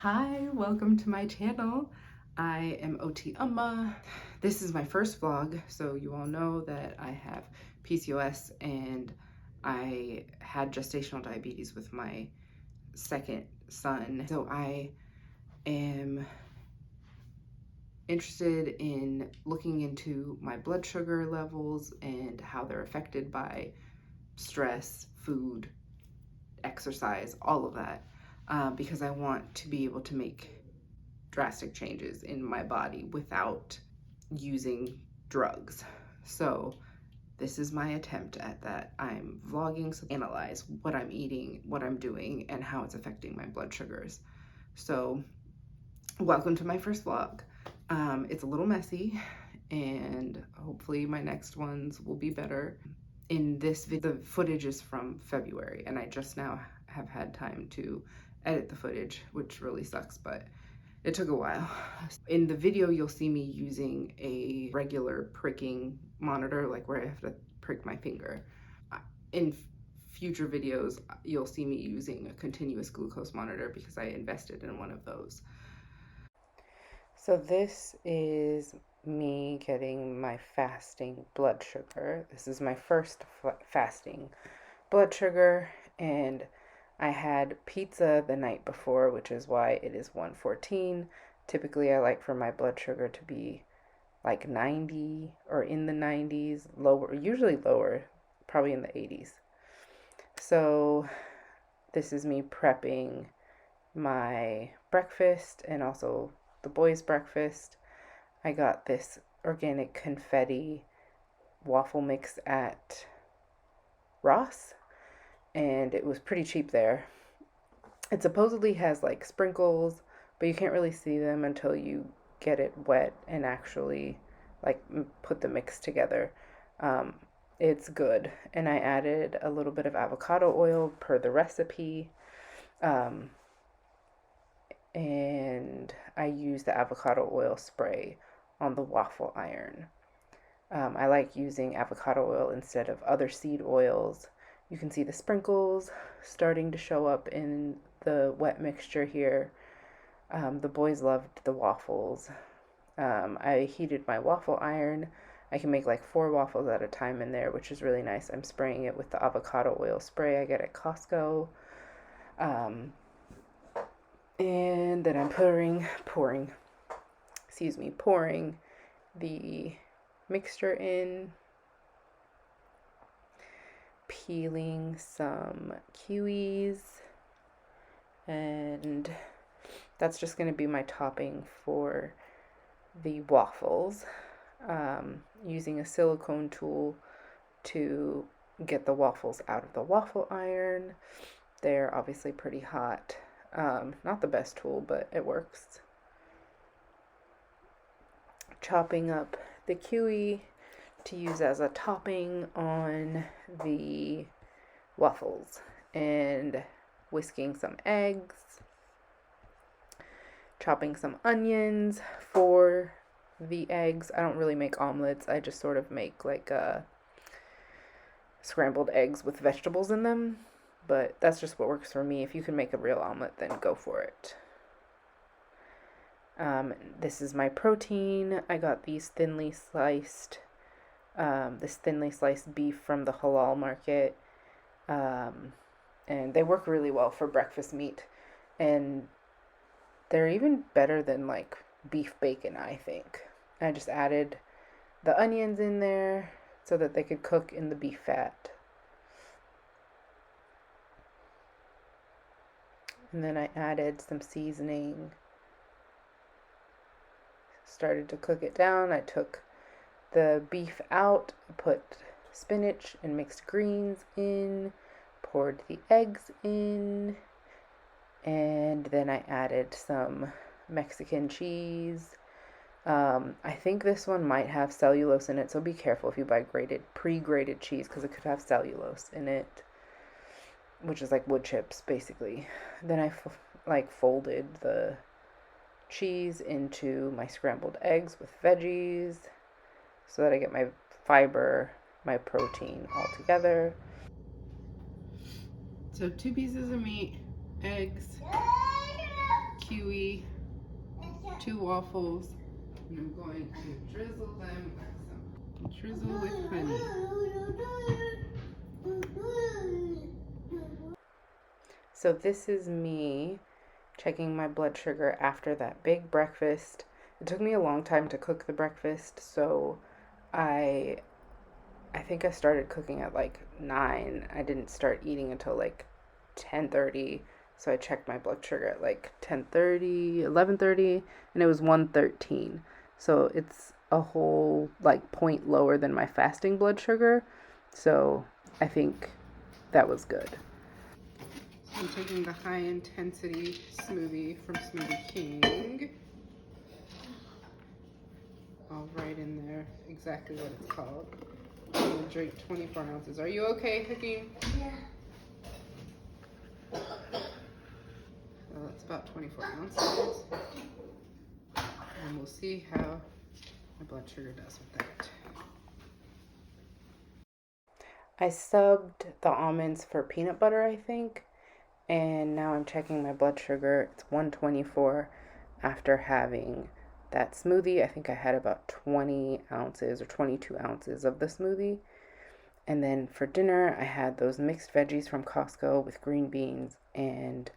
Hi, welcome to my channel. I am OT Amma. This is my first vlog, so you all know that I have PCOS and I had gestational diabetes with my second son. So I am interested in looking into my blood sugar levels and how they're affected by stress, food, exercise, all of that, because I want to be able to make drastic changes in my body without using drugs. So this is my attempt at that. I'm vlogging to analyze what I'm eating, what I'm doing, and how it's affecting my blood sugars. So welcome to my first vlog. It's a little messy and hopefully my next ones will be better. In this video, the footage is from February and I just now have had time to edit the footage, which really sucks, but it took a while. In the video, you'll see me using a regular pricking monitor, like where I have to prick my finger. In future videos, you'll see me using a continuous glucose monitor because I invested in one of those. So this is me getting my fasting blood sugar. This is my first fasting blood sugar, and I had pizza the night before, which is why it is 114. Typically, I like for my blood sugar to be like 90 or in the 90s, lower, usually lower, probably in the 80s. So this is me prepping my breakfast and also the boys' breakfast. I got this organic confetti waffle mix at Ross, and it was pretty cheap there. It supposedly has like sprinkles, but you can't really see them until you get it wet and actually like put the mix together. Um, it's good. And I added a little bit of avocado oil per the recipe. And I use the avocado oil spray on the waffle iron. I like using avocado oil instead of other seed oils. You can see the sprinkles starting to show up in the wet mixture here. The boys loved the waffles. I heated my waffle iron. I can make like 4 waffles at a time in there, which is really nice. I'm spraying it with the avocado oil spray I get at Costco. And then I'm pouring the mixture in, peeling some kiwis, and that's just going to be my topping for the waffles. Using a silicone tool to get the waffles out of the waffle iron. They're obviously pretty hot. Not the best tool, but it works. Chopping up the kiwi to use as a topping on the waffles, and whisking some eggs, chopping some onions for the eggs. I don't really make omelets. I just sort of make like scrambled eggs with vegetables in them, but that's just what works for me. If you can make a real omelet, then go for it. This is my protein. I got these thinly sliced beef from the halal market, and they work really well for breakfast meat, and they're even better than like beef bacon, I think. I just added the onions in there so that they could cook in the beef fat. And then I added some seasoning, started to cook it down. I took the beef out, put spinach and mixed greens in, poured the eggs in, and then I added some Mexican cheese. I think this one might have cellulose in it, so be careful if you buy pre-grated cheese, because it could have cellulose in it, which is like wood chips basically. Then I folded the cheese into my scrambled eggs with veggies so that I get my fiber, my protein all together. So 2 pieces of meat, eggs, chewy 2 waffles, and I'm going to drizzle them with some drizzle with honey. So this is me checking my blood sugar after that big breakfast. It took me a long time to cook the breakfast, so I think I started cooking at like 9. I didn't start eating until like 10:30. So I checked my blood sugar at like 10:30, 11:30, and it was 113. So it's a whole like point lower than my fasting blood sugar. So I think that was good. So I'm taking the high intensity smoothie from Smoothie King. I'll write in there exactly what it's called. I'm gonna drink 24 ounces. Are you okay, Hakeem? Yeah. Well, that's about 24 ounces. And we'll see how my blood sugar does with that. I subbed the almonds for peanut butter, I think. And now I'm checking my blood sugar. It's 124 after having that smoothie. I think I had about 20 ounces or 22 ounces of the smoothie. And then for dinner, I had those mixed veggies from Costco with green beans and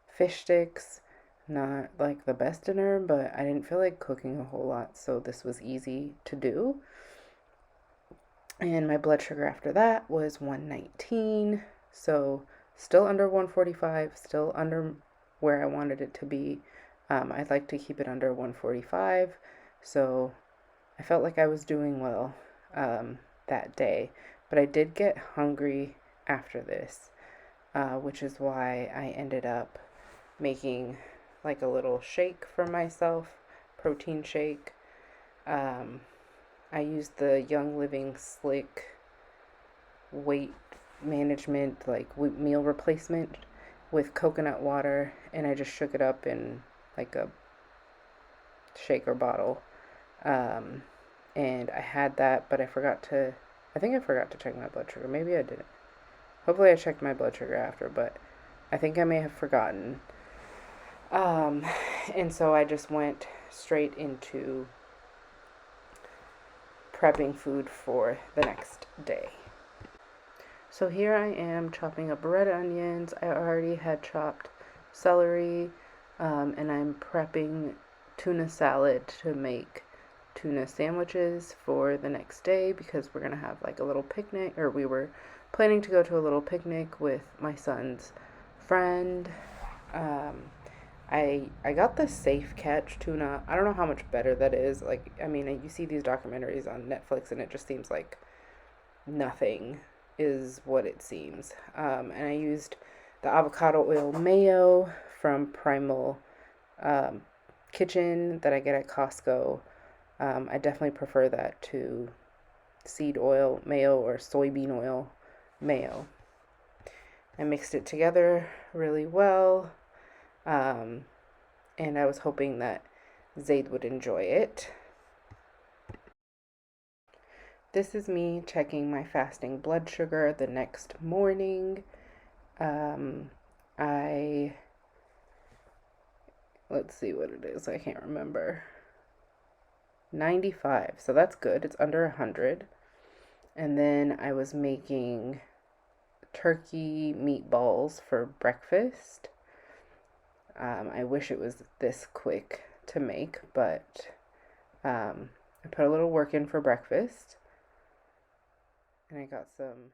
fish sticks. Not like the best dinner, but I didn't feel like cooking a whole lot, so this was easy to do. And my blood sugar after that was 119, so still under 145, still under where I wanted it to be. I'd like to keep it under 145, so I felt like I was doing well that day. But I did get hungry after this, which is why I ended up making like a little shake for myself, protein shake. I used the Young Living Slick weight management, like meal replacement with coconut water, and I just shook it up in like a shaker bottle. And I had that, but I think I forgot to check my blood sugar. Maybe I didn't. Hopefully I checked my blood sugar after, but I think I may have forgotten. And so I just went straight into prepping food for the next day. So here I am chopping up red onions. I already had chopped celery, and I'm prepping tuna salad to make tuna sandwiches for the next day because we're gonna have like a little picnic, or we were planning to go to a little picnic with my son's friend. I got the Safe Catch tuna. I don't know how much better that is. Like, I mean, you see these documentaries on Netflix and it just seems like nothing is what it seems. And I used the avocado oil mayo from Primal Kitchen that I get at Costco. I definitely prefer that to seed oil mayo or soybean oil mayo. I mixed it together really well. And I was hoping that Zayd would enjoy it. This is me checking my fasting blood sugar the next morning. Let's see what it is. I can't remember. 95. So that's good. It's under 100. And then I was making turkey meatballs for breakfast. I wish it was this quick to make, but I put a little work in for breakfast. And I got some.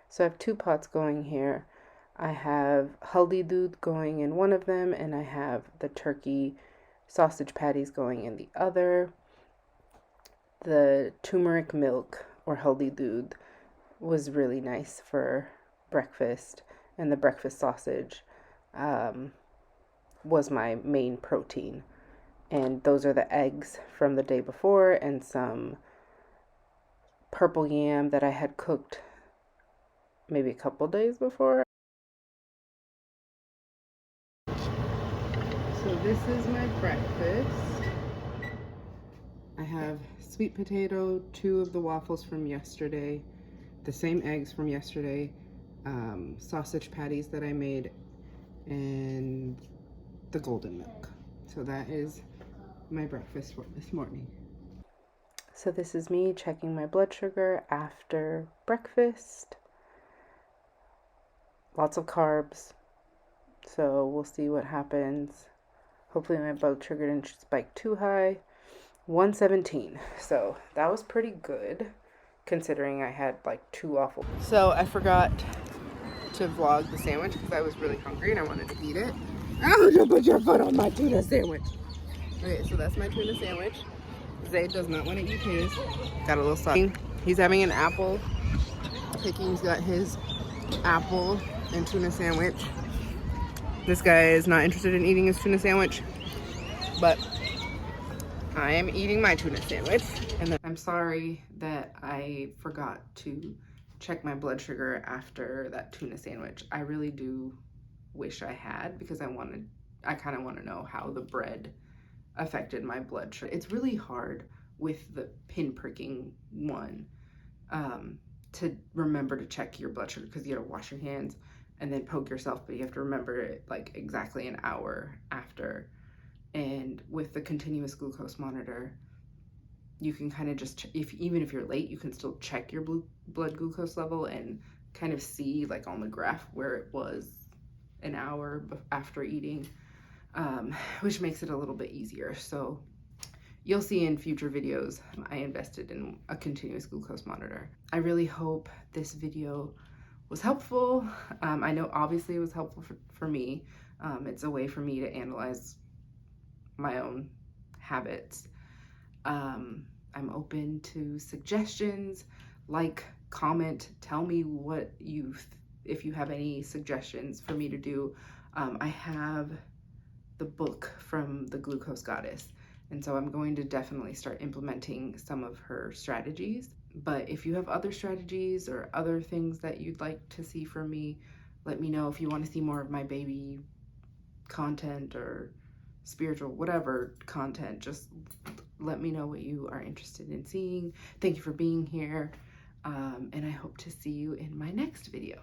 So I have 2 pots going here. I have haldi doodh going in one of them, and I have the turkey sausage patties going in the other. The turmeric milk, or haldi doodh, was really nice for breakfast, and the breakfast sausage was my main protein. And those are the eggs from the day before and some purple yam that I had cooked maybe a couple days before. So this is my breakfast. I have sweet potato, 2 of the waffles from yesterday, the same eggs from yesterday, sausage patties that I made, and the golden milk. So that is my breakfast for this morning. So this is me checking my blood sugar after breakfast. Lots of carbs. So we'll see what happens. Hopefully my blood sugar didn't spike too high. 117. So that was pretty good considering I had like 2 awful. So I forgot to vlog the sandwich because I was really hungry and I wanted to eat it. Oh, don't put your foot on my tuna sandwich. Okay, so that's my tuna sandwich. Zay does not want to eat his. Got a little something. He's having an apple. Picking's got his apple and tuna sandwich. This guy is not interested in eating his tuna sandwich, but I am eating my tuna sandwich. And then I'm sorry that I forgot to check my blood sugar after that tuna sandwich. I really do wish I had, because I kind of want to know how the bread affected my blood sugar. It's really hard with the pin pricking one to remember to check your blood sugar, because you gotta wash your hands and then poke yourself, but you have to remember it like exactly an hour after. And with the continuous glucose monitor, you can kind of just, even if you're late, you can still check your blood glucose level and kind of see like on the graph where it was an hour after eating, which makes it a little bit easier. So you'll see in future videos, I invested in a continuous glucose monitor. I really hope this video was helpful. I know obviously it was helpful for me. It's a way for me to analyze my own habits. I'm open to suggestions, like, comment, tell me what if you have any suggestions for me to do. I have the book from the Glucose Goddess, and so I'm going to definitely start implementing some of her strategies. But if you have other strategies or other things that you'd like to see from me, let me know. If you want to see more of my baby content or spiritual, whatever content, just let me know what you are interested in seeing. Thank you for being here, and I hope to see you in my next video.